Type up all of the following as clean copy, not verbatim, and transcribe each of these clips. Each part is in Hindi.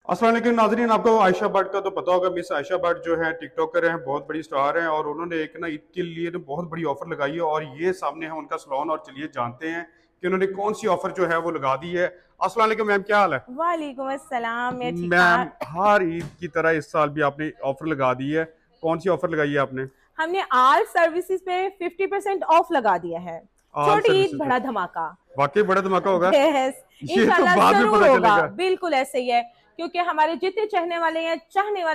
अस्सलाम वालेकुम नाज़रीन, आपको आयशा भट्ट का तो पता होगा। मिस आयशा भट्ट जो है टिकटॉकर हैं, बहुत बड़ी स्टार हैं और उन्होंने एक ना ईद के लिए ना बहुत बड़ी ऑफर लगाई है और ये सामने है उनका सलोन। और चलिए जानते हैं कि उन्होंने कौन सी ऑफर जो है वो लगा दी है। अस्सलाम वालेकुम मैम, क्या हाल है? वालेकुम अस्सलाम। मैं ठीक मैम, ठाक। हर ईद की तरह इस साल भी आपने ऑफर लगा दी है। कौन सी ऑफर लगाई है आपने? हमने आल सर्विसेज पे 50% ऑफ लगा दिया है। ऑल छोटी ईद सर्विसेज पे बड़ा धमाका। वाकई बड़ा धमाका होगा। यस, ये तो इंशाल्लाह बाद में जरूर पता होगा। चलेगा। बिल्कुल ऐसे ही है, क्योंकि हमारे जितने चाहने वाले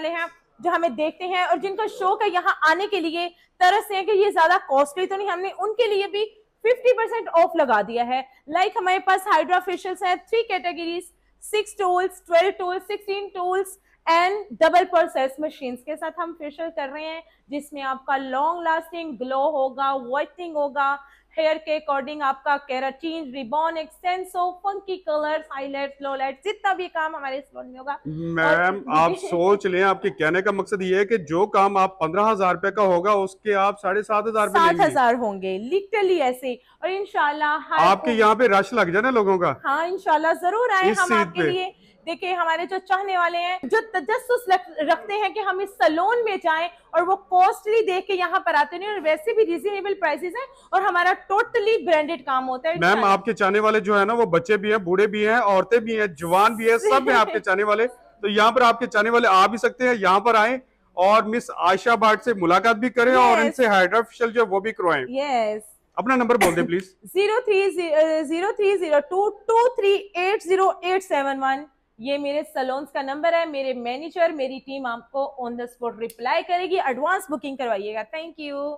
हैं जो हमें देखते हैं और जिनका शौक है यहाँ आने के लिए, तरस है कि ये ज्यादा कॉस्टली तो नहीं, हमने उनके लिए भी 50% ऑफ लगा दिया है। लाइक हमारे पास हाइड्रा फेशियल्स हैं, 3 categories, 6 tools, 12 tools, 16 tools and double process machine के साथ हम फेशियल कर रहे हैं, जिसमें आपका लॉन्ग लास्टिंग ग्लो होगा, व्हाइटनिंग होगा, हेयर के अकॉर्डिंग आपका keratin, rebond, extenso, funky colours, highlights, lowlights, जितना भी काम हमारे सैलून में होगा। और मैम, आप सोच लें, आपके कहने का मकसद ये है कि जो काम आप 15,000 रुपए का होगा उसके आप 7,500 पे सात लेंगी। हजार होंगे, लिटरली ऐसे। और इंशाल्लाह हर आपके यहाँ पे रश लग जाए ना लोगों का हाँ इंशाल्लाह जरूर आए इस हम ईद आपके पे। लिए। देखिए हमारे जो चाहने वाले हैं, जो तजस्सुस रखते हैं कि हम इस सैलून में जाएं और वो कॉस्टली देख के यहाँ पर आते नहीं, और वैसे भी रीजनेबल प्राइसेस हैं और हमारा टोटली ब्रांडेड काम होता है मैम, इंशाल्लाह। आपके चाहने वाले जो है ना वो बच्चे भी हैं, बूढ़े भी हैं, औरतें भी हैं, जवान भी हैं, सब हैं आपके चाहने वाले। तो यहाँ पर आपके चाहने वाले आ भी सकते हैं, यहाँ पर आए और मिस आयशा भट्ट से मुलाकात भी करें और यस इनसे हाइड्रा फेशियल जो है वो भी करवाएं। यस। अपना नंबर बोल दें प्लीज। 0302238871। ये मेरे सलोन्स का नंबर है। मेरे मैनेजर, मेरी टीम आपको ऑन द स्पॉट रिप्लाई करेगी। एडवांस बुकिंग करवाइएगा। Thank you.